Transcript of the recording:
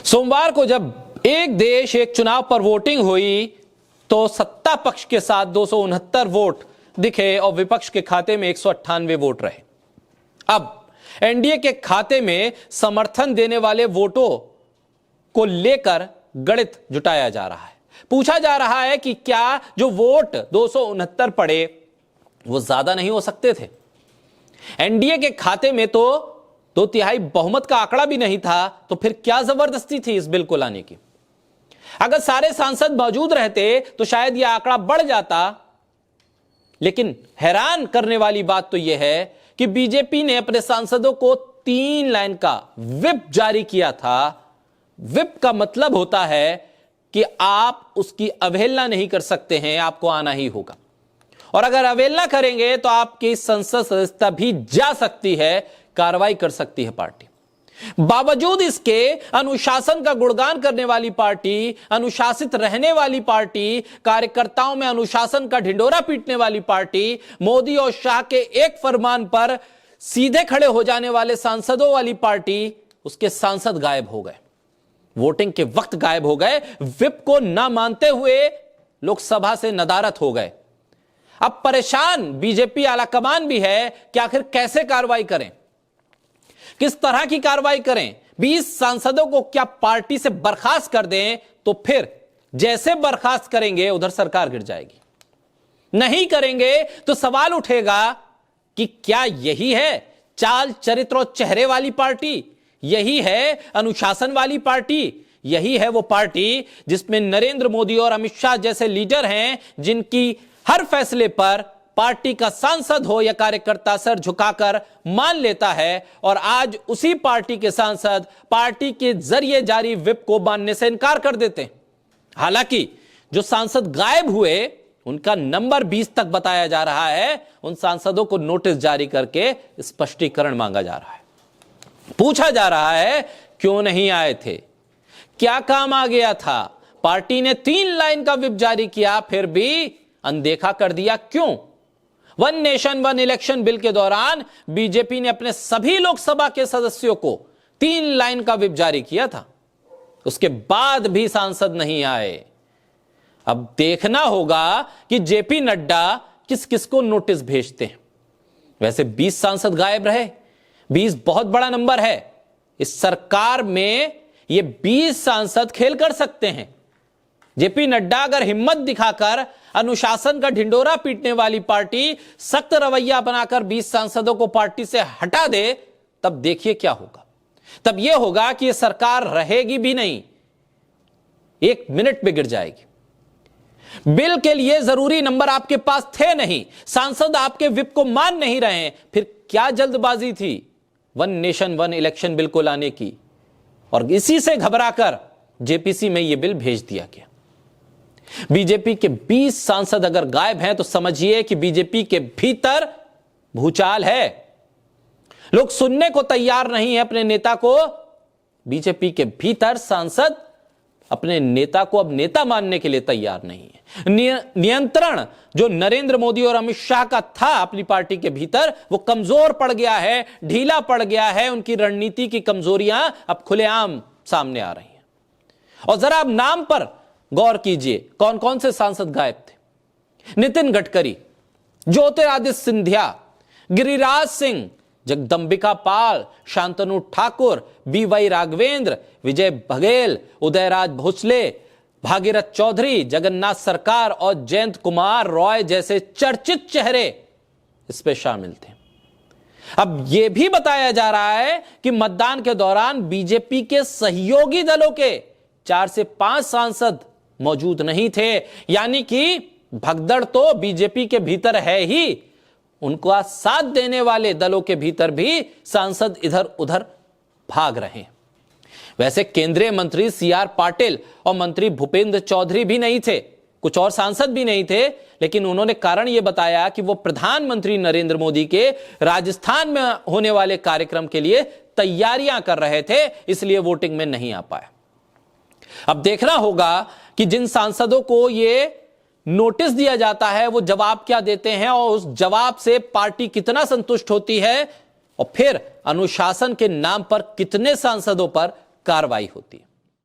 सोमवार को जब एक देश एक चुनाव पर वोटिंग हुई तो सत्ता पक्ष के साथ 269 वोट दिखे और विपक्ष के खाते में 198 वोट रहे। अब एनडीए के खाते में समर्थन देने वाले वोटों को लेकर गणित जुटाया जा रहा है। पूछा जा रहा है कि क्या जो वोट 269 पड़े वो ज्यादा नहीं हो सकते थे? एनडीए के खाते में तो 2/3 बहुमत का आंकड़ा भी नहीं था, तो फिर क्या जबरदस्ती थी इस बिल को लाने की? अगर सारे सांसद मौजूद रहते तो शायद यह आंकड़ा बढ़ जाता। लेकिन हैरान करने वाली बात तो यह है कि बीजेपी ने अपने सांसदों को 3 लाइन का व्हिप जारी किया था। व्हिप का मतलब होता है कि आप उसकी अवहेलना नहीं कर सकते हैं, आपको आना ही होगा। और अगर अवहेलना करेंगे तो आपकी संसद सदस्यता भी जा सकती है, कार्रवाई कर सकती है पार्टी। बावजूद इसके अनुशासन का गुणगान करने वाली पार्टी, अनुशासित रहने वाली पार्टी, कार्यकर्ताओं में अनुशासन का ढिंडोरा पीटने वाली पार्टी, मोदी और शाह के एक फरमान पर सीधे खड़े हो जाने वाले सांसदों वाली पार्टी, उसके सांसद गायब हो गए, वोटिंग के वक्त गायब हो गए, व्हिप को ना मानते हुए लोकसभा से नदारद हो गए। अब परेशान बीजेपी आलाकमान भी है कि आखिर कैसे कार्रवाई करें, किस तरह की कार्रवाई करें। 20 सांसदों को क्या पार्टी से बर्खास्त कर दें तो फिर जैसे बर्खास्त करेंगे उधर सरकार गिर जाएगी, नहीं करेंगे तो सवाल उठेगा कि क्या यही है चाल चरित्र और चेहरे वाली पार्टी, यही है अनुशासन वाली पार्टी, यही है वो पार्टी जिसमें नरेंद्र मोदी और अमित शाह जैसे लीडर हैं, जिनकी हर फैसले पर पार्टी का सांसद हो या कार्यकर्ता सर झुकाकर मान लेता है। और आज उसी पार्टी के सांसद पार्टी के जरिए जारी व्हिप को मानने से इनकार कर देते हैं। हालांकि जो सांसद गायब हुए उनका नंबर 20 तक बताया जा रहा है। उन सांसदों को नोटिस जारी करके स्पष्टीकरण मांगा जा रहा है। पूछा जा रहा है क्यों नहीं आए थे, क्या काम आ गया था? पार्टी ने 3 लाइन का व्हिप जारी किया फिर भी अनदेखा कर दिया, क्यों? One nation one election bill के दौरान बीजेपी ने अपने सभी लोकसभा के सदस्यों को 3 लाइन का व्हिप जारी किया था, उसके बाद भी सांसद नहीं आए। अब देखना होगा कि जेपी नड्डा किस किस को नोटिस भेजते हैं। वैसे 20 सांसद गायब रहे, 20 बहुत बड़ा नंबर है। इस सरकार में ये 20 सांसद खेल कर सकते हैं। जेपी नड्डा अगर हिम्मत दिखाकर अनुशासन का ढिंडोरा पीटने वाली पार्टी सख्त रवैया बनाकर 20 सांसदों को पार्टी से हटा दे, तब देखिए क्या होगा। तब यह होगा कि यह सरकार रहेगी भी नहीं, 1 मिनट में गिर जाएगी। बिल के लिए जरूरी नंबर आपके पास थे नहीं, सांसद आपके व्हिप को मान नहीं रहे हैं, फिर क्या जल्दबाजी थी one nation one election bill को लाने की? और इसी से घबराकर जेपीसी में यह बिल भेज दिया गया। बीजेपी के 20 सांसद अगर गायब हैं तो समझिए कि बीजेपी के भीतर भूचाल है। लोग सुनने को तैयार नहीं है अपने नेता को। बीजेपी के भीतर सांसद अपने नेता को अब नेता मानने के लिए तैयार नहीं है। नियंत्रण जो नरेंद्र मोदी और अमित शाह का था अपनी पार्टी के भीतर, वो कमजोर पड़ गया है, ढीला पड़ गया है। उनकी रणनीति की कमजोरियां अब खुलेआम सामने आ रही हैं। और जरा अब नाम पर गौर कीजिए, कौन कौन से सांसद गायब थे? नितिन गडकरी, ज्योतिरादित्य सिंधिया, गिरिराज सिंह, जगदंबिका पाल, शांतनु ठाकुर, बीवाई राघवेंद्र, विजय बघेल, उदयराज भोसले, भागीरथ चौधरी, जगन्नाथ सरकार और जयंत कुमार रॉय जैसे चर्चित चेहरे इसमें शामिल थे। अब यह भी बताया जा रहा है कि मतदान के दौरान बीजेपी के सहयोगी दलों के 4 से 5 सांसद मौजूद नहीं थे, यानी कि भगदड़ तो बीजेपी के भीतर है ही, उनका साथ देने वाले दलों के भीतर भी सांसद इधर उधर भाग रहे हैं। वैसे केंद्रीय मंत्री सीआर पाटिल और मंत्री भूपेंद्र चौधरी भी नहीं थे, कुछ और सांसद भी नहीं थे, लेकिन उन्होंने कारण यह बताया कि वो प्रधानमंत्री नरेंद्र मोदी के राजस्थान में होने वाले कार्यक्रम के लिए तैयारियां कर रहे थे, इसलिए वोटिंग में नहीं आ पाया। अब देखना होगा कि जिन सांसदों को ये नोटिस दिया जाता है वो जवाब क्या देते हैं और उस जवाब से पार्टी कितना संतुष्ट होती है, और फिर अनुशासन के नाम पर कितने सांसदों पर कार्रवाई होती है।